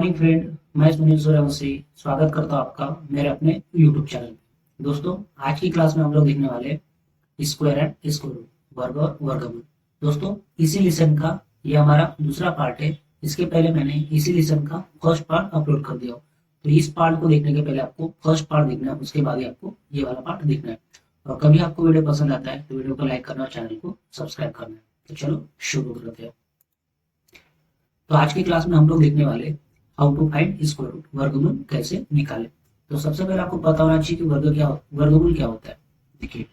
Morning friend, मैं सुनील सूर्यवंशी स्वागत करता हूँ आपका मेरे अपने यूट्यूब चैनल पे। दोस्तों, आज की क्लास में हम लोग देखने वाले स्क्वायर एंड स्क्वायर रूट, वर्ग और वर्गमूल। दोस्तों, इसी लेसन का ये हमारा दूसरा पार्ट है। इसके पहले मैंने इसी लेसन का फर्स्ट पार्ट अपलोड कर दिया हो, तो इस पार्ट को देखने के पहले आपको फर्स्ट पार्ट देखना है, उसके बाद ही आपको ये वाला पार्ट देखना है। और कभी आपको वीडियो पसंद आता है तो वीडियो को लाइक करना और चैनल को सब्सक्राइब करना है। तो चलो शुरू करते हैं। तो आज की क्लास में हम लोग देखने वाले how to find square root, वर्गमूल कैसे निकाले। तो सबसे पहले आपको पता होना चाहिए कि वर्गमूल क्या होता है। देखिए,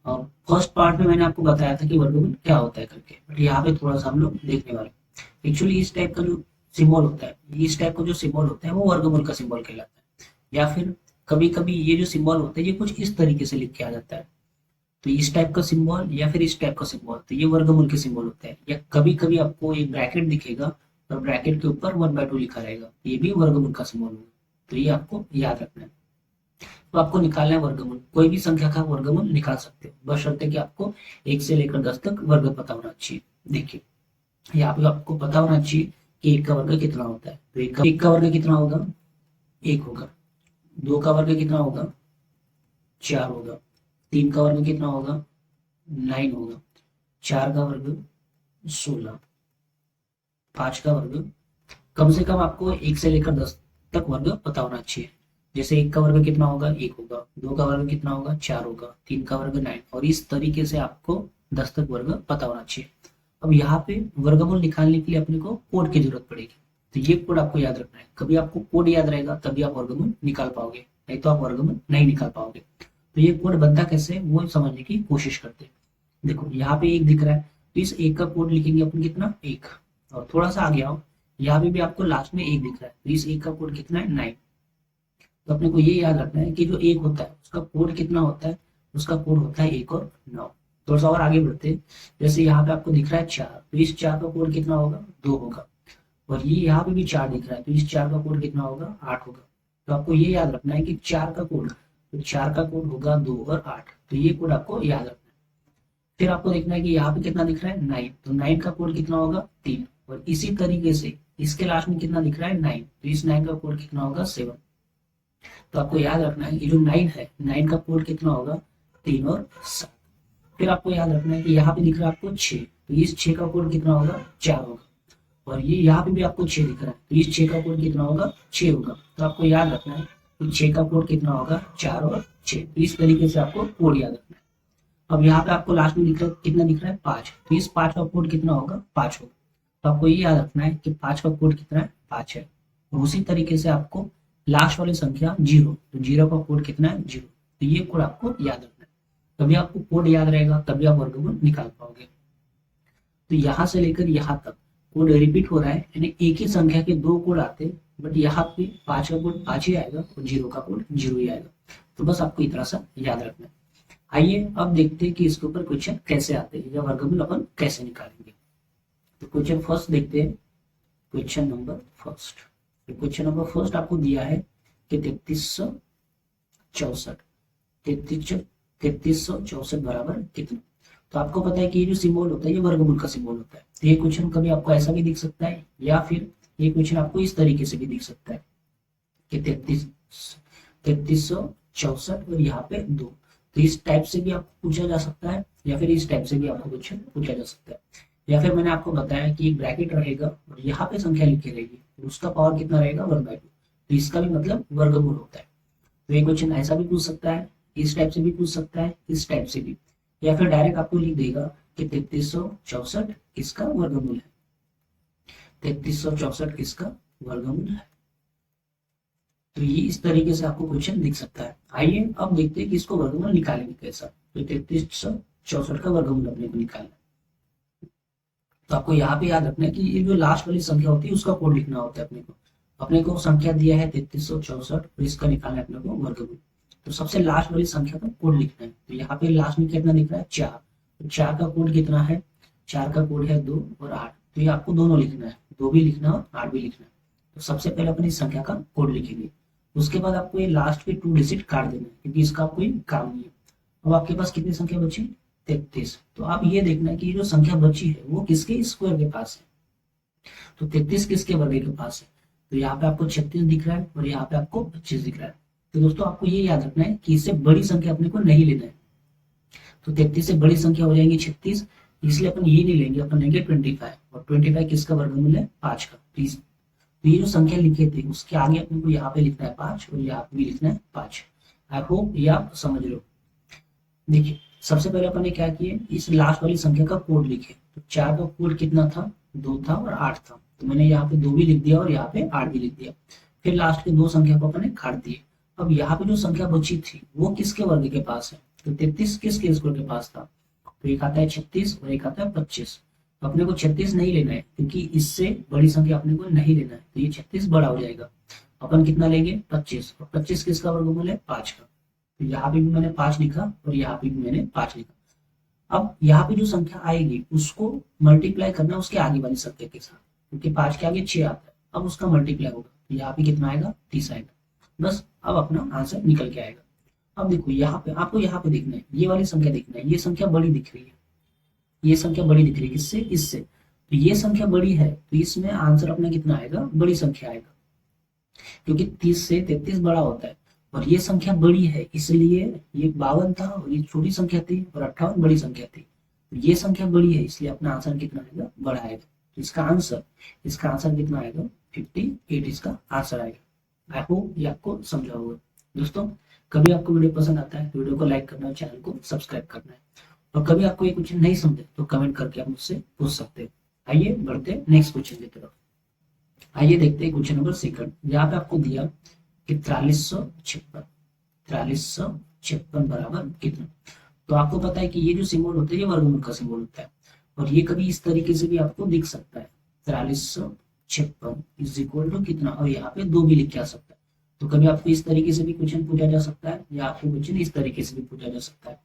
और फर्स्ट पार्ट में मैंने आपको बताया था कि वर्गमूल क्या होता है करके, बट यहाँ पे थोड़ा सा हम लोग देखने वाले। एक्चुअली इस टाइप का जो सिंबल होता है, इस टाइप का जो सिंबल होता है वो वर्गमूल का सिंबल कहलाता है। या फिर कभी कभी ये जो सिंबल होता है ये कुछ इस तरीके से लिख के आ जाता है, तो इस टाइप का सिंबल या फिर इस टाइप का सिंबल, तो ये वर्गमूल के सिंबल होते हैं। या कभी कभी आपको एक ब्रैकेट दिखेगा और ब्रैकेट के ऊपर 1/2 लिखा रहेगा, ये भी वर्गमूल का सिंबल होगा। तो ये आपको याद रखना है। तो आपको निकालना है वर्गमूल, कोई भी संख्या का वर्गमूल निकाल सकते हो, बशर्ते कि आपको 1 से लेकर 10 तक वर्ग पता होना चाहिए। देखिए, यहाँ पे आपको पता होना चाहिए कि 1 का वर्ग कितना होता है। तो 1 का वर्ग कितना होगा? 1 होगा। 2 का वर्ग कितना होगा? 4 होगा। 3 का वर्ग कितना होगा? 9 होगा। 4 का वर्ग 16। 5 का वर्ग, कम से कम आपको 1 से लेकर 10 तक वर्ग पता होना चाहिए। जैसे 1 का वर्ग कितना होगा? 1 होगा। 2 का वर्ग कितना होगा? 4 होगा। 3 का वर्ग 9, और इस तरीके से आपको 10 तक वर्ग पता होना चाहिए। अब यहाँ पे वर्गमूल निकालने के लिए अपने को कोड की जरूरत पड़ेगी, तो ये कोड आपको याद रखना है। कभी आपको कोड याद रहेगा तभी आप वर्गमूल निकाल पाओगे, नहीं तो आप वर्गमूल नहीं निकाल पाओगे। तो ये कोड बनता कैसे है वो समझने की कोशिश करते हैं। देखो, यहाँ पे 1 दिख रहा है, तो इस 1 का कोड लिखेंगे अपन कितना? 1। और थोड़ा सा आगे आओ, यहाँ पे भी आपको लास्ट में 1 दिख रहा है, तो इस 1 का कोड कितना है? 9। तो अपने को ये याद रखना है कि जो 1 होता है उसका कोड कितना होता है? उसका कोड होता है 1 और 9। थोड़ा सा और आगे बढ़ते हैं। जैसे यहाँ पे आपको दिख रहा है 4, तो इस 4 का कोड कितना होगा? 2 होगा। और ये यहाँ पे भी 4 दिख रहा है, तो इस 4 का कोड कितना होगा? 8 होगा। तो आपको ये याद रखना है कि 4 का कोड, तो 4 का कोड होगा 2 और 8, तो ये कोड आपको याद रखना है। फिर आपको देखना है कि यहाँ पे कितना दिख रहा है? 9, तो 9 का कोड कितना होगा? 3। और इसी तरीके से इसके लास्ट में कितना दिख रहा है? 9, तो इस 9 का कोड कितना होगा? 7। तो आपको याद रखना है कि जो 9 है, 9 का कोड कितना होगा? 3 और 7। फिर आपको याद रखना है कि यहाँ पे दिख रहा है आपको 6, तो इस 6 का कोड कितना होगा? 4 होगा। और ये यहाँ पे भी आपको 6 दिख रहा है, तो इस 6 का कोड कितना होगा? 6 होगा। तो आपको याद रखना है कि 6 का कोड कितना होगा? 4 और 6। तो इस तरीके से आपको कोड याद रखना है। अब यहाँ पे आपको लास्ट में दिख रहा है कितना दिख रहा है? 5, तो इस 5 का कोड कितना होगा? 5 होगा। तो आपको ये याद रखना है कि 5 का कोड कितना है? 5 है। और उसी तरीके से आपको लास्ट वाली संख्या 0, तो 0 का कोड कितना है? 0। तो ये कोड आपको याद रखना है। तभी आपको कोड याद रहेगा, तभी आप वर्गमूल निकाल पाओगे। तो यहाँ से लेकर यहाँ तक कोड रिपीट हो रहा है, यानी एक ही संख्या के 2 कोड आते हैं, बट यहाँ पे 5 का कोड 5 ही आएगा और 0 का कोड 0 ही आएगा। तो बस आपको इतना सा याद रखना है। आइए अब देखते हैं कि इसके ऊपर क्वेश्चन कैसे आते हैं या वर्गमूल अपन कैसे निकालेंगे। तो क्वेश्चन फर्स्ट देखते हैं। क्वेश्चन नंबर फर्स्ट, तो क्वेश्चन नंबर फर्स्ट आपको दिया है कि 3364 बराबर कितना। तो आपको पता है कि ये जो सिंबल होता है ये वर्गमूल का सिंबल होता है। तो ये क्वेश्चन कभी आपको ऐसा भी दिख सकता है, या फिर ये क्वेश्चन आपको इस तरीके से भी दिख सकता है कि 3364 और यहाँ पे 2। तो इस टाइप से भी आपको पूछा जा सकता है, या फिर इस टाइप से भी आपको क्वेश्चन पूछा जा सकता है। या फिर मैंने आपको बताया कि एक ब्रैकेट रहेगा और यहाँ पे संख्या लिखी रहेगी, तो उसका पावर कितना रहेगा? 1/2। तो इसका भी मतलब वर्गमूल होता है। तो ये क्वेश्चन ऐसा भी पूछ सकता है, इस टाइप से भी पूछ सकता है, इस टाइप से भी, या फिर डायरेक्ट आपको लिख देगा कि 3364 किसका वर्गमूल है। 3364 किसका वर्गमूल है। तो ये इस तरीके से आपको क्वेश्चन दिख सकता है। आइए अब देखते हैं कि इसको वर्गमूल निकालेंगे कैसा। तो 3364 का वर्गमूल अपने को निकालना है। तो आपको यहाँ पे याद रखना है कि ये जो लास्ट वाली संख्या होती है उसका कोड लिखना होता है अपने को संख्या दिया है 3364 और इसका निकालना है अपने को वर्गमूल। तो सबसे लास्ट वाली संख्या का कोड लिखना है। तो यहाँ पे लास्ट में कितना दिख रहा है? 4। तो 4 का कोड कितना है? 4 का कोड है 2 और 8। तो ये आपको दोनों लिखना है, 2 भी लिखना है और 8 भी लिखना है। तो सबसे पहले अपनी संख्या का कोड लिखेंगे, उसके बाद आपको ये लास्ट के 2 डिजिट काट देना है, क्योंकि इसका कोई काम नहीं है। अब आपके पास कितनी संख्या बची? 33। तो आप ये देखना है कि ये जो संख्या बची है वो किसके स्क्वायर के पास है। तो 33 किसके वर्ग के पास है? तो यहाँ पे आपको 36 दिख रहा है और यहाँ पे आपको 25 दिख रहा है। तो दोस्तों आपको ये याद रखना है कि इससे बड़ी संख्या अपने को नहीं लेना है। तो 33 से बड़ी संख्या हो जाएंगी 36, इसलिए अपन ये नहीं लेंगे, अपन लेंगे 25। और 25 किसका वर्गमूल है? 5 का। प्लीज, तो ये जो संख्या लिखे थे उसके आगे अपने को यहाँ पे लिखना है 5 और यहाँ पे भी लिखना है 5। आई होप ये आप समझ लो। देखिए सबसे पहले अपन ने क्या किया, इस लास्ट वाली संख्या का कोड लिखे। तो 4 का कोड कितना था? 2 था और 8 था। तो मैंने यहाँ पे 2 भी लिख दिया और यहाँ पे 8 भी लिख दिया। फिर लास्ट के 2 संख्या को अपन ने काट दिए। अब यहाँ पे जो संख्या बची थी वो किसके वर्ग के पास है? तो 33 किसके स्क्वायर के पास था? तो एक आता है 36 और एक आता है 25। तो अपने को 36 नहीं लेना है क्योंकि इससे बड़ी संख्या अपने को नहीं लेना है, तो ये 36 बड़ा हो जाएगा। अपन कितना लेंगे? 25। और 25 किसका वर्गमूल है? 5 का। तो यहाँ पे भी मैंने 5 लिखा और यहाँ पे भी मैंने 5 लिखा। अब यहाँ पे जो संख्या आएगी उसको मल्टीप्लाई करना उसके आगे वाली संख्या के साथ, क्योंकि 5 के आगे 6 आता है। अब उसका मल्टीप्लाई होगा तो यहाँ पे कितना आएगा? 30 आएगा। बस अब अपना आंसर निकल के आएगा। अब देखो यहाँ पे आपको यहाँ पे देखना है, ये वाली संख्या देखना है, ये संख्या बड़ी दिख रही है, ये संख्या बड़ी दिख रही है किससे? इससे। तो ये संख्या बड़ी है तो इसमें आंसर अपना कितना आएगा? बड़ी संख्या आएगा, क्योंकि 30 से 33 बड़ा होता है। और ये संख्या बड़ी है इसलिए ये 52 था और ये छोटी संख्या थी और 58 बड़ी संख्या थी। तो ये संख्या बड़ी है इसलिए अपना आंसर कितना आएगा? बड़ा आएगा। तो इसका आंसर कितना आएगा? 58 इसका आंसर आएगा। आई होप ये आपको समझा होगा। दोस्तों कभी आपको वीडियो पसंद आता है तो वीडियो को लाइक करना है, चैनल को सब्सक्राइब करना है। और कभी आपको ये क्वेश्चन नहीं समझे तो कमेंट करके आप मुझसे पूछ सकते हैं। आइए बढ़ते नेक्स्ट क्वेश्चन की तरफ। आइए देखते हैं क्वेश्चन नंबर सेकंड। यहाँ पे आपको दिया कि 4356 बराबर कितना। तो आपको पता है कि ये जो सिंबल होता है ये वर्गमूल का सिंबल होता है और ये कभी इस तरीके से भी आपको दिख सकता है। 4356 इज इक्वल टू कितना, और यहाँ पे 2 भी लिख के आ सकता है। तो कभी आपको इस तरीके से भी क्वेश्चन पूछा जा सकता है या आपको क्वेश्चन इस तरीके से भी पूछा जा सकता है,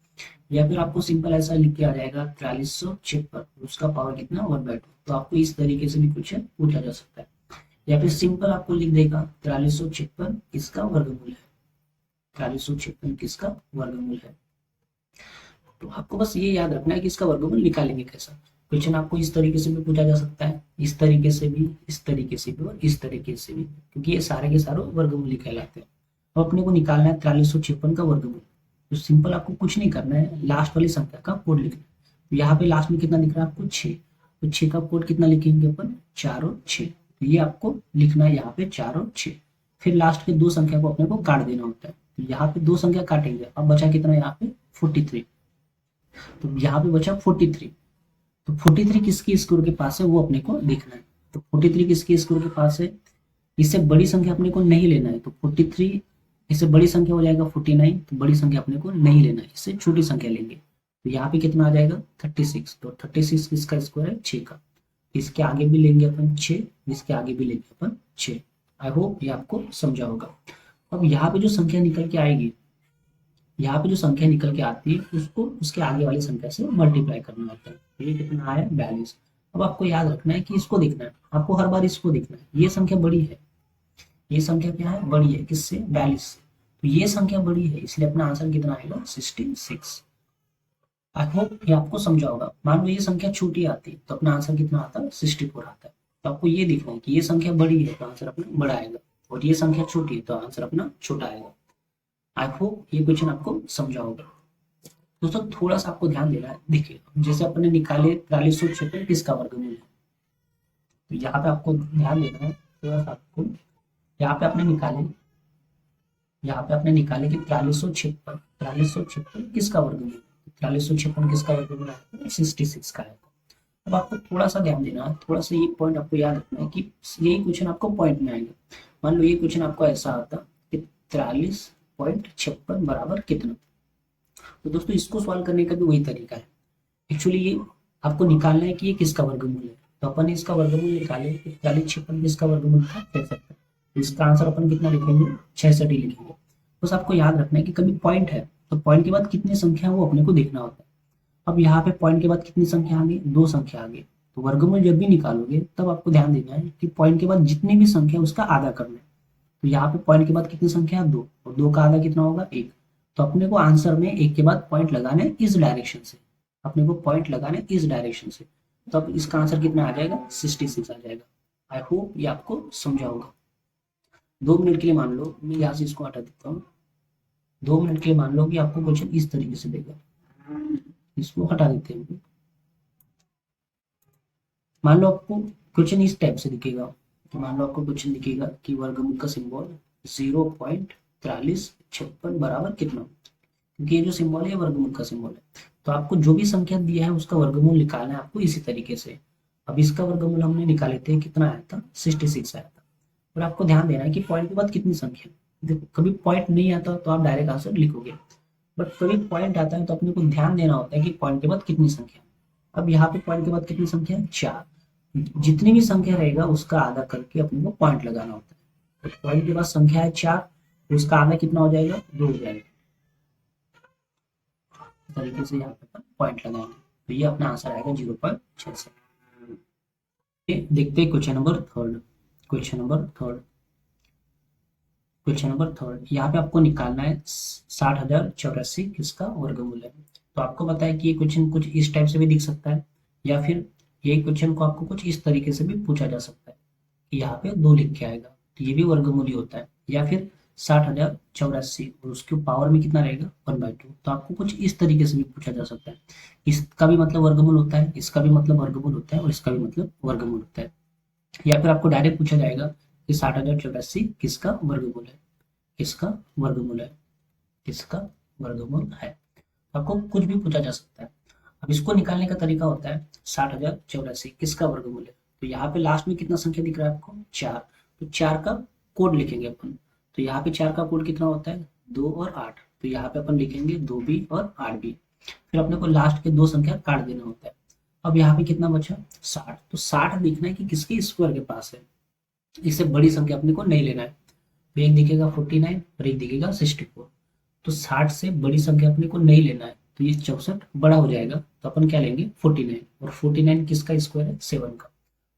या फिर आपको सिंपल ऐसा लिख के आ जाएगा 4356 उसका पावर कितना? 1/2। तो आपको इस तरीके से भी क्वेश्चन पूछा जा सकता है, या फिर सिंपल आपको लिख देगा 4356 किसका वर्गमूल है? 4356 किसका वर्गमूल है? तो आपको बस ये याद रखना है कि इसका वर्गमूल निकालेंगे कैसा। क्वेश्चन आपको इस तरीके से भी पूछा जा सकता है, इस तरीके से भी, इस तरीके से भी और इस तरीके से भी, क्योंकि ये सारे के सारे वर्गमूल कहलाते हैं। और अपने को निकालना है 4356 का वर्गमूल। तो सिंपल आपको कुछ नहीं करना है, लास्ट वाली संख्या का कोड लिखना है। तो यहाँ पे लास्ट में कितना दिख रहा है आपको? 6। तो 6 का कोड कितना लिखेंगे अपन? 4 और 6। तो ये आपको लिखना है यहाँ पे 4 और 6। फिर लास्ट के 2 संख्या को अपने को काट देना होता है। तो यहाँ पे 2 संख्या काटेंगे, अब बचा कितना? यहाँ पे 43। तो यहाँ पे बचा 43। तो 43 किसकी स्क्वायर के पास है वो अपने को देखना है। तो 43 किसकी स्क्वायर के पास है? इससे बड़ी संख्या अपने को नहीं लेना है। तो 43 इससे बड़ी संख्या हो जाएगा 49। तो बड़ी संख्या अपने को नहीं लेना है, इससे छोटी संख्या लेंगे। तो यहाँ पे कितना आ जाएगा? 36। तो 36 किसका स्क्वायर है? 6 का। इसके आगे भी लेंगे अपन 6, इसके आगे भी लेंगे अपन 6। आई होप ये आपको समझा होगा। अब यहाँ पे जो संख्या निकल के आएगी, यहाँ पे जो संख्या निकल के आती है उसको उसके आगे वाली संख्या से मल्टीप्लाई करना होता है। ये कितना आया? 42। अब आपको याद रखना है कि इसको देखना है, आपको हर बार इसको देखना है। ये संख्या बड़ी है, ये संख्या क्या है? बड़ी है। किससे? 42 से। तो ये संख्या बड़ी है इसलिए अपना आंसर कितना आएगा? 66। आई होप ये आपको समझा होगा। मान लो ये संख्या छोटी आती है तो अपना आंसर कितना आता है? 64 आता है। तो आपको ये देखना है कि ये संख्या बड़ी है तो आंसर अपना बड़ा आएगा, और ये संख्या छोटी है तो आंसर अपना छोटा आएगा। आई होप ये क्वेश्चन आपको समझा होगा। दोस्तों थोड़ा सा आपको ध्यान देना है। देखिए जैसे अपने निकाले 4356 किसका वर्गमूल है, तो यहाँ पे आपको ध्यान देना है थोड़ा सा। आपको यहाँ पे आपने निकाले कि 4356 किसका वर्गमूल है? 4356 किसका वर्गमूल है? 66 का है। अब आपको थोड़ा सा ध्यान देना है, थोड़ा सा ये पॉइंट आपको याद रखना है कि यही क्वेश्चन आपको पॉइंट में आएगा। मान लो ये क्वेश्चन आपको ऐसा आता कि 43.56 बराबर कितना। तो दोस्तों इसको सॉल्व करने का भी वही तरीका है। एक्चुअली ये आपको निकालना है कि ये किसका वर्गमूल है। तो अपन इसका वर्गमूल निकाले, 43.56 किसका वर्गमूल था? 63। इसका आंसर अपन कितना लिखेंगे? 66 ही लिखेंगे। बस आपको याद रखना है कि कभी पॉइंट है तो पॉइंट के बाद कितनी संख्या है वो अपने को देखना होता है। अब यहाँ पे पॉइंट के बाद कितनी संख्या आ गई? 2 संख्या आ गई। तो वर्गमूल जब भी निकालोगे तब आपको ध्यान देना है कि पॉइंट के बाद जितनी भी संख्या उसका आधा करना है। तो यहाँ पे पॉइंट के बाद कितनी संख्या है? 2, और 2 का आधा कितना होगा? 1। तो अपने को आंसर में 1 के बाद पॉइंट लगाना है इस डायरेक्शन से, अपने को पॉइंट लगाना है इस डायरेक्शन से। तो अब इसका आंसर कितना आ जाएगा? 66 आ जाएगा। आई होप ये आपको समझा होगा। 2 मिनट के लिए मान लो, मैं यहाँ से इसको हटा देता हूँ। 2 मिनट के लिए मान लो कि आपको क्वेश्चन इस तरीके से देगा, इसको हटा देते हैं। मान लो आपको क्वेश्चन इस टाइप से दिखेगा, तो मान लो आपको क्वेश्चन दिखेगा कि वर्गमूल का सिंबल 0.4356 बराबर कितना, क्योंकि ये जो सिंबल है वर्गमूल का सिंबल है। तो आपको जो भी संख्या दिया है उसका वर्गमूल निकालना है आपको इसी तरीके से। अब इसका वर्गमूल हमने निकाले थे, कितना आया था, 66 आया था। और आपको ध्यान देना है कि पॉइंट के बाद कितनी संख्या। देखो कभी पॉइंट नहीं आता तो आप डायरेक्ट आंसर लिखोगे, बट कभी पॉइंट आता है तो अपने को ध्यान देना होता है कि पॉइंट के बाद कितनी संख्या। अब यहाँ पे पॉइंट के बाद कितनी संख्या है, 4। जितनी भी संख्या रहेगा उसका आधा करके अपने को पॉइंट लगाना होता है। तो पॉइंट के बाद संख्या है 4, तो उसका आधा कितना हो जाएगा, 2 हो जाएगा। इस तरीके से यहाँ पे पॉइंट लगाएंगे, तो ये अपना आंसर आएगा 0.66। देखते हैं question number third. Question number third, question number third, यहाँ पे आपको निकालना है 60,084 किसका वर्गमूल है। तो आपको पता है कि ये क्वेश्चन कुछ इस टाइप से भी दिख सकता है, या फिर ये क्वेश्चन को आपको कुछ इस तरीके से भी पूछा जा सकता है कि यहाँ पे 2 लिख के आएगा, तो ये भी वर्गमूल ही होता है। या फिर 60,084 और उसके पावर में कितना रहेगा, 1/2। तो आपको कुछ इस तरीके से भी पूछा जा सकता है। इसका भी मतलब वर्गमूल होता है, इसका भी मतलब वर्गमूल होता है, और इसका भी मतलब वर्गमूल होता है। या फिर आपको डायरेक्ट पूछा जाएगा कि 60,084 किसका वर्गमूल है, किसका वर्गमूल है, किसका वर्गमूल है। आपको कुछ भी पूछा जा सकता है। अब इसको निकालने का तरीका होता है 60,084 किसका वर्गमूल है। तो यहाँ पे लास्ट में कितना संख्या दिख रहा है आपको, 4। तो 4 का कोड लिखेंगे अपन। तो यहाँ पे 4 का कोड कितना होता है, 2 और 8। तो यहाँ पे अपन लिखेंगे 2b और 8b। फिर अपने को लास्ट के 2 संख्या काट देना होता है। अब यहाँ पे कितना बचा, 60। तो 60 देखना है कि किसके स्क्वायर के पास है। इससे बड़ी संख्या अपने को नहीं लेना है। तो एक दिखेगा 49 और एक दिखेगा 64। तो 60 से बड़ी संख्या अपने को नहीं लेना है, तो ये 64 बड़ा हो जाएगा, तो अपन क्या लेंगे 49। और 49 किसका स्क्वायर है, 7 का।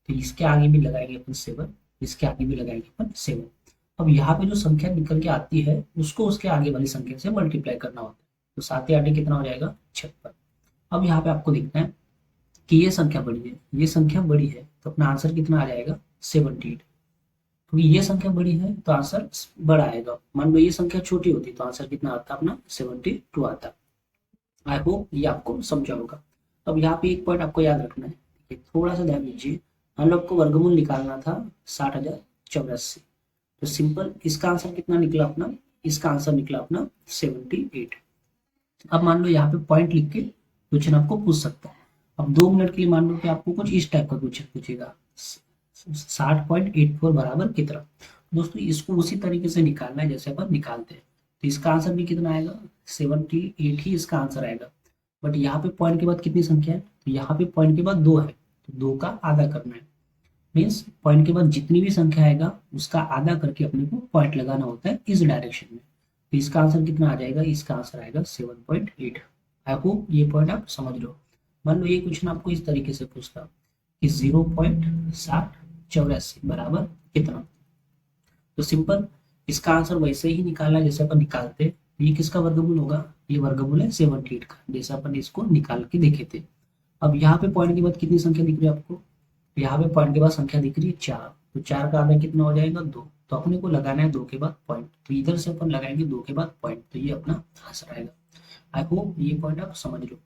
तो इसके आगे भी लगाएंगे अपन 7, इसके आगे भी लगाएंगे अपन 7। अब यहाँ पे जो संख्या निकल के आती है उसको उसके आगे वाली संख्या से मल्टीप्लाई करना होता है। तो 7 या 8 कितना हो जाएगा, 56। अब यहाँ पे आपको देखना है कि ये संख्या बड़ी है, ये संख्या बड़ी है, तो अपना आंसर कितना आ जाएगा, 78। क्योंकि ये संख्या बड़ी है तो आंसर बड़ा आएगा। मान लो ये संख्या छोटी होती तो आंसर कितना आता, अपना 72 आता। आई होप ये आपको समझा होगा। अब यहाँ पे एक पॉइंट आपको याद रखना है, थोड़ा सा ध्यान दीजिए। हम लोग को वर्गमूल निकालना था 60,084। तो सिंपल इसका आंसर कितना निकला अपना, इसका आंसर निकला अपना 78। अब मान लो यहाँ पे पॉइंट लिख के क्वेश्चन आपको पूछ सकता है। अब 2 मिनट के लिए मान लो कि आपको कुछ इस टाइप का क्वेश्चन पूछेगा, 60.84 बराबर कितना। दोस्तों इसको उसी तरीके से निकालना है जैसे अपन निकालते हैं। तो इसका आंसर भी कितना आएगा, 78 ही इसका आंसर आएगा। बट यहाँ पे पॉइंट के बाद कितनी संख्या है, तो यहाँ पे पॉइंट के बाद 2 है, तो 2 का आधा करना है। मीन्स पॉइंट के बाद जितनी भी संख्या आएगा उसका आधा करके अपने को पॉइंट लगाना होता है इस डायरेक्शन में। तो इसका आंसर कितना आ जाएगा, इसका आंसर आएगा 7.8। आई होप ये पॉइंट आप समझ लो। मान लो ये क्वेश्चन आपको इस तरीके से पूछता कि 0.784 बराबर कितना। तो सिंपल इसका आंसर वैसे ही निकालना जैसे अपन निकालते। ये किसका वर्गमूल होगा, ये वर्गमूल है 78 का, जैसे अपन इसको निकाल के देखे थे। अब यहाँ पे पॉइंट के बाद कितनी संख्या दिख रही है आपको, यहाँ पे पॉइंट के बाद संख्या दिख रही है 4। तो 4 का आधा कितना हो जाएगा, 2। तो अपने को लगाना है 2 के बाद पॉइंट, तो इधर से अपन लगाएंगे 2 के बाद पॉइंट, तो ये अपना आंसर आएगा। आई होप ये पॉइंट आप समझ लो।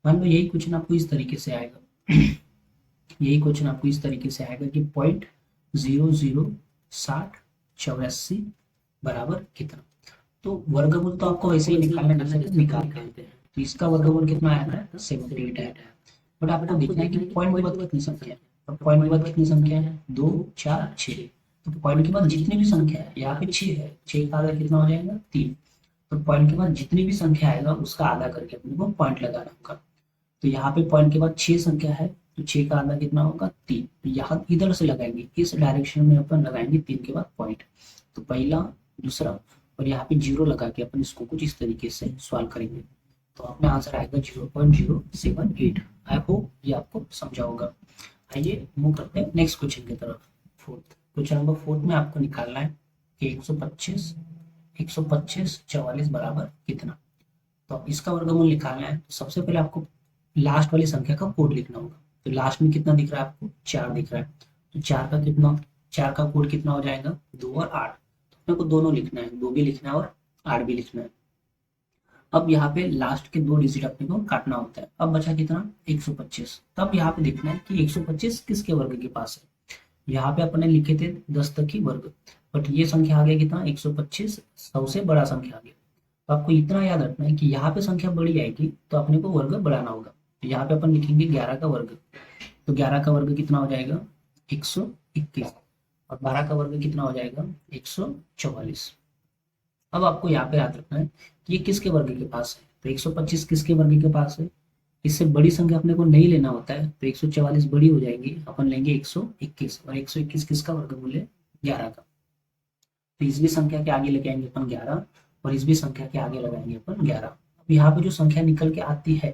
मान लो यही क्वेश्चन आपको इस तरीके से आएगा यही क्वेश्चन आपको इस तरीके से आएगा कि पॉइंट 006084 बराबर कितना। तो वर्गमूल तो आपको वैसे ही निकालना है जैसे निकालते हैं। तो इसका वर्गमूल कितना आया था, 78 आया था। बट आपको देखना है कि पॉइंट के बाद कितनी संख्या है। तो पॉइंट के बाद कितनी संख्या है, 2 4 6। तो पॉइंट के बाद जितनी भी संख्या है, यहाँ पे 6 है, 6 का आधा कितना हो जाएगा, 3। तो पॉइंट के बाद जितनी भी संख्या आएगा उसका आधा करके अपने को पॉइंट लगाना होगा। तो यहाँ पे पॉइंट के बाद 6 संख्या है, तो 6 का आधा कितना होगा, 3। तो यहाँ इधर से लगाएंगे, इस डायरेक्शन में अपन लगाएंगे 3 के बाद पॉइंट। तो पहला दूसरा और यहाँ पे 0 लगा के अपन इसको कुछ इस तरीके से सॉल्व करेंगे। तो अपना आंसर आएगा 0.078। आई होप ये आपको समझा होगा। आइए मूव करते हैं नेक्स्ट क्वेश्चन की तरफ। फोर्थ क्वेश्चन नंबर 4 में आपको निकालना है कि 125 44 बराबर कितना। तो अब इसका वर्गमूल निकालना है। तो सबसे पहले आपको लास्ट वाली संख्या का कोड लिखना होगा। तो लास्ट में कितना दिख रहा है आपको, 4 दिख रहा है। तो 4 का कोड कितना हो जाएगा, 2 और 8। तो अपने को दोनों लिखना है, 2 भी लिखना है और 8 भी लिखना है। अब यहाँ पे लास्ट के 2 डिजिट अपने को काटना होता है। अब बचा कितना, 125। तब यहाँ पे देखना है कि 125 किसके वर्ग के पास है। यहाँ पे अपने लिखे थे 10 तक की वर्ग, बट ये संख्या आ गया कितना, 125 100 से बड़ा संख्या आ गया। तो आपको इतना याद रखना है कि यहाँ पे संख्या बड़ी आएगी तो अपने को वर्ग बढ़ाना होगा। तो यहाँ पे अपन लिखेंगे 11 का वर्ग। तो 11 का वर्ग कितना हो जाएगा, 121। और 12 का वर्ग कितना हो जाएगा, 144। अब आपको यहाँ पे याद रखना है कि ये किसके वर्ग के पास है। तो 125 किसके वर्ग के पास है, इससे बड़ी संख्या अपने को नहीं लेना होता है। तो 144 बड़ी हो जाएगी, अपन लेंगे 121। और 121 किसका वर्गमूल है, 11 का। तो इस भी संख्या के आगे लेके आएंगे अपन 11, और इस भी संख्या के आगे लगाएंगे अपन 11। अब यहाँ पे जो संख्या निकल के आती है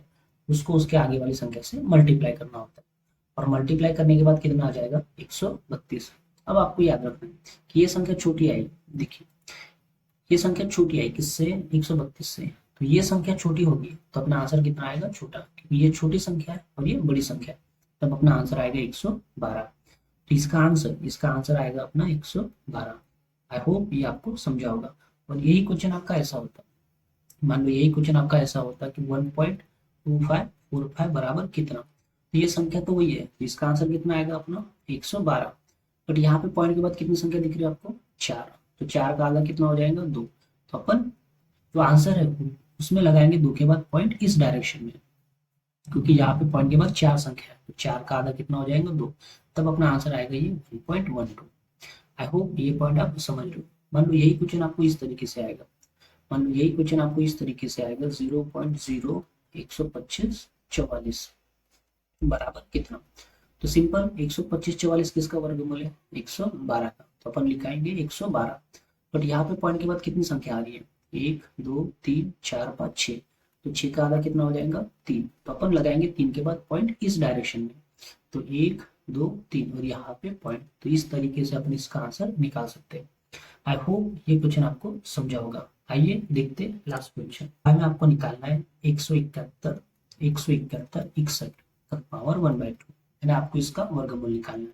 उसको उसके आगे वाली संख्या से मल्टीप्लाई करना होता है, और मल्टीप्लाई करने के बाद कितना आ जाएगा, 132। अब आपको याद रखना है कि ये संख्या छोटी आई, देखिए ये संख्या छोटी आई किससे, 132 से। तो ये संख्या छोटी होगी तो अपना आंसर कितना आएगा, छोटा, क्योंकि ये छोटी संख्या है और ये बड़ी संख्या है। तब अपना आंसर आएगा 112। तो इसका आंसर आएगा अपना 112। आई होप ये आपको समझा होगा। और यही क्वेश्चन आपका ऐसा होता है, मान लो यही क्वेश्चन आपका ऐसा होता है कि 1.2545 बराबर कितना। तो ये संख्या तो वही है, इसका आंसर कितना आएगा अपना 112। बट यहाँ पे पॉइंट के बाद कितनी संख्या दिख रही है आपको, 4। तो 4 का आधा कितना हो जाएगा, 2। तो अपन जो आंसर है उसमें लगाएंगे 2 के बाद पॉइंट इस डायरेक्शन में, क्योंकि यहाँ पे पॉइंट के बाद 4 संख्या है। तो 4 का आधा कितना हो जाएगा, 2। तब अपना आंसर आएगा ये 1.12। आई होप ये पॉइंट आप समझ लो। मान लो यही क्वेश्चन आपको इस तरीके से आएगा, मान लो यही क्वेश्चन आपको इस तरीके से आएगा 0.012544 बराबर कितना। तो सिंपल 125 44 किसका वर्गमूल है, 112 का। तो अपन लिखाएंगे 112। बट यहाँ पे पॉइंट के बाद कितनी संख्या आ रही है, 1 2 3 4 5 6। तो 6 का आधा कितना हो जाएगा, 3। तो अपन लगाएंगे 3 के बाद पॉइंट इस डायरेक्शन में। तो 1 2 3 और यहाँ पे पॉइंट। तो इस तरीके से अपन इसका आंसर निकाल सकते हैं। आई होप ये क्वेश्चन आपको समझा होगा। आइए देखते हैं लास्ट क्वेश्चन। हमें आपको निकालना है 171 61 का पावर 1/2, यानी आपको इसका वर्गमूल निकालना है।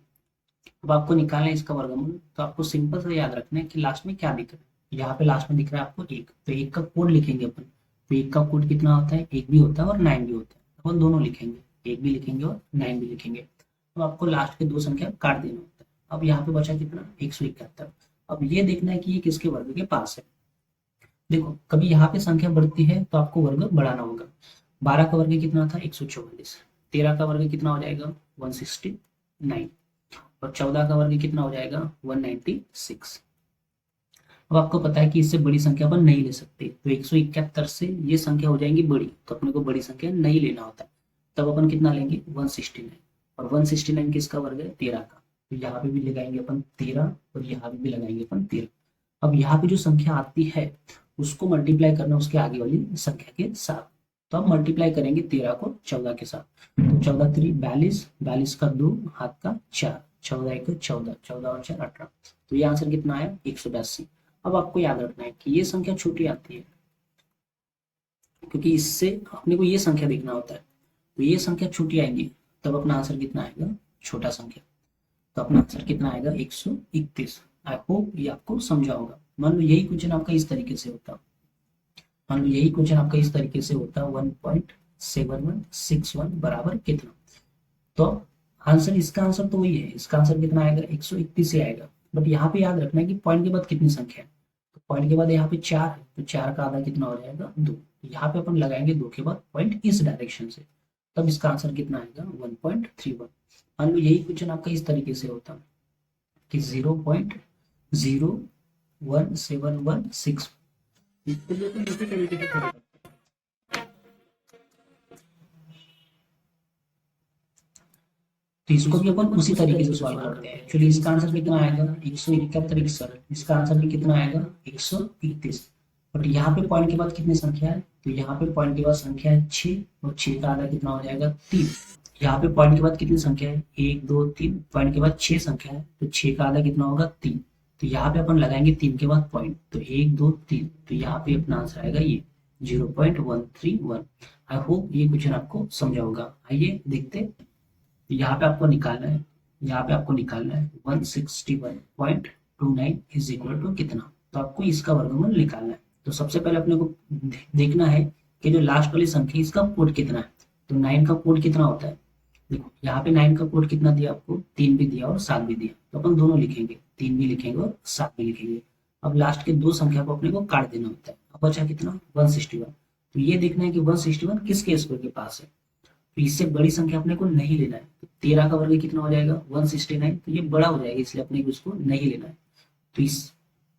अब आपको निकालना है इसका वर्गमूल, तो आपको सिंपल से याद रखना है कि लास्ट में क्या दिख रहा है। यहाँ पे लास्ट में दिख रहा है आपको 1, तो 1 का कोड लिखेंगे अपन। तो 1 का कोड कितना होता है, 1 भी होता है और 9 भी होता है। अपन दोनों लिखेंगे, 1 भी लिखेंगे और 9 भी लिखेंगे। अब आपको लास्ट के 2 संख्या काट देना होता है। अब यहाँ पे बचा कितना, 171। अब ये देखना है कि ये किसके वर्ग के पास है। देखो कभी यहाँ पे संख्या बढ़ती है तो आपको वर्ग बढ़ाना होगा। 12 का वर्ग कितना था, 144। 13 का वर्ग कितना हो जाएगा, 169। और 14 का वर्ग कितना हो जाएगा, 196। अब आपको पता है कि इससे बड़ी संख्या अपन नहीं ले सकते, तो 171 से ये संख्या हो जाएंगी बड़ी, तो अपने को बड़ी संख्या नहीं लेना होता है। तब अपन कितना लेंगे, 169। और 169 किसका वर्ग है, 13 का। तो यहाँ पे भी लगाएंगे अपन 13 और यहाँ पे भी लगाएंगे अपन 13। अब यहाँ पे जो संख्या आती है उसको मल्टीप्लाई करना उसके आगे वाली संख्या के साथ। तो अब मल्टीप्लाई करेंगे 13 को 14 के साथ। तो 14 3 42, 42 का 2 हाथ का 4, 14 1 14, 14 और 4 18। तो ये आंसर कितना आया, 182। अब आपको याद रखना है कि ये संख्या छोटी आती है, क्योंकि इससे अपने को ये संख्या देखना होता है। तो ये संख्या छोटी आएगी तब अपना आंसर कितना आएगा, छोटा संख्या। तो अपना आंसर कितना आएगा, 131। आई होप ये आपको समझा होगा। मान लो यही क्वेश्चन आपका इस तरीके से होता, मान लो यही क्वेश्चन आपका इस तरीके से होता 1.7161 बराबर कितना। तो आंसर, इसका आंसर तो वही है, इसका आंसर कितना आएगा, 131 से आएगा। बट यहाँ पे याद रखना है कि पॉइंट के बाद कितनी संख्या है। तो पॉइंट के बाद यहाँ पे 4 है, तो 4 का आधा कितना हो जाएगा, 2। यहाँ पे अपन लगाएंगे 2 के बाद पॉइंट इस डायरेक्शन से। तब इसका आंसर कितना आएगा, 1.31। मान लो यही क्वेश्चन आपका इस तरीके से होता कि 0.01716। तो इसको भी अपन उसी तरीके से सॉल्व करते हैं। एक्चुअली इसका आंसर कितना आएगा, 171 इसका आंसर भी कितना आएगा, 131। बट यहाँ पे पॉइंट के बाद कितनी संख्या है, तो यहाँ पे पॉइंट के बाद संख्या है 6, और 6 का आधा कितना हो जाएगा, 3। यहाँ पे पॉइंट के बाद कितनी संख्या है, 1 2 3, पॉइंट के बाद 6 संख्या है, तो 6 का आधा कितना होगा, 3। तो यहाँ पे अपन लगाएंगे 3 के बाद पॉइंट, तो 1 2 3। तो यहाँ पे अपना आंसर आएगा ये 0.131। आई होप ये क्वेश्चन आपको समझा होगा। आइए देखते। यहाँ पे आपको निकालना है, यहाँ पे आपको निकालना है 161.29 इज इक्वल टू कितना। तो आपको इसका वर्गमूल निकालना है। तो सबसे पहले अपने को देखना है कि जो लास्ट वाली संख्या इसका कोड कितना है। तो 9 का कोड कितना होता है, देखो यहाँ पे 9 का कोड कितना दिया आपको, 3 भी दिया और 7 भी दिया, तो अपन दोनों लिखेंगे, 3 भी लिखेंगे और 7 भी लिखेंगे। अब लास्ट के दो संख्या को अपने को काट देना होता है। अब बचा कितना, 161। तो ये देखना है कि 161 किसके स्क्वायर के पास है। तो इससे बड़ी संख्या अपने को नहीं लेना है। तो 13 का वर्ग कितना हो जाएगा, 169। तो ये बड़ा हो जाएगा, इसलिए अपने को इसको नहीं लेना है। तो इस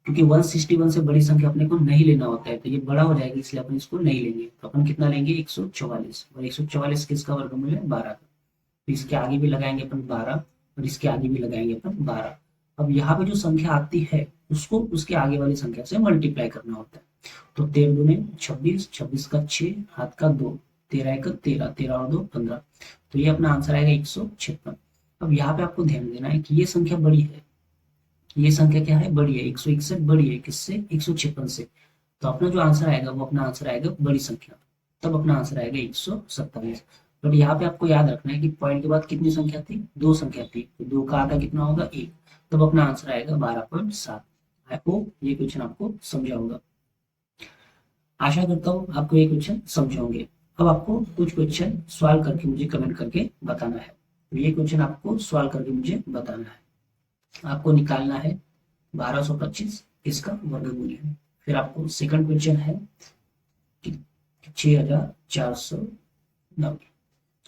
क्योंकि 161 से बड़ी संख्या अपने को नहीं लेना होता है, तो ये बड़ा हो जाएगा, इसलिए अपन इसको नहीं लेंगे। तो अपन कितना लेंगे, 144। और 144 किसका वर्गमूल है, 12 का। तो इसके आगे भी लगाएंगे अपन 12 और इसके आगे भी लगाएंगे अपन 12। अब यहाँ पे जो संख्या आती है उसको उसके आगे वाली संख्या से मल्टीप्लाई करना होता है। तो 13 दूने 26, 26 का 6, हाथ का 2, 13 का 13, 13 और 2 15। तो ये अपना आंसर आएगा 156। अब यहाँ पे आपको ध्यान देना है कि ये संख्या बड़ी है, ये संख्या क्या है, बड़ी है। 161 बड़ी है किससे, 156 से। तो अपना जो आंसर आएगा वो अपना आंसर आएगा बड़ी संख्या, तब अपना आंसर आएगा 127। बट यहाँ पे आपको याद रखना है कि पॉइंट के बाद कितनी संख्या थी, दो संख्या थी, तो 2 का आधा कितना होगा, 1, तब अपना आंसर आएगा 12.7। आई होप ये क्वेश्चन आपको समझा होगा। आशा करता हूँ आपको ये क्वेश्चन समझे होंगे। अब आपको कुछ क्वेश्चन सॉल्व करके मुझे कमेंट करके बताना है। तो ये क्वेश्चन आपको सॉल्व करके मुझे बताना है। आपको निकालना है 1225 इसका वर्गमूल है। फिर आपको सेकंड क्वेश्चन है कि 6409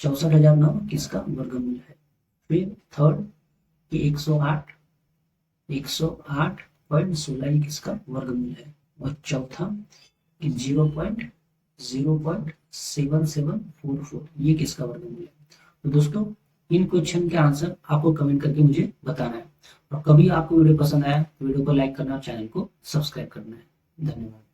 64,009 किसका वर्गमूल है। फिर थर्ड कि 108.16 ये किसका वर्गमूल है। और चौथा कि 0.0.7744 ये किसका वर्गमूल है। तो दोस्तों इन क्वेश्चन के आंसर आपको कमेंट करके मुझे बताना है। और कभी आपको वीडियो पसंद आया तो वीडियो को लाइक करना और चैनल को सब्सक्राइब करना है। धन्यवाद।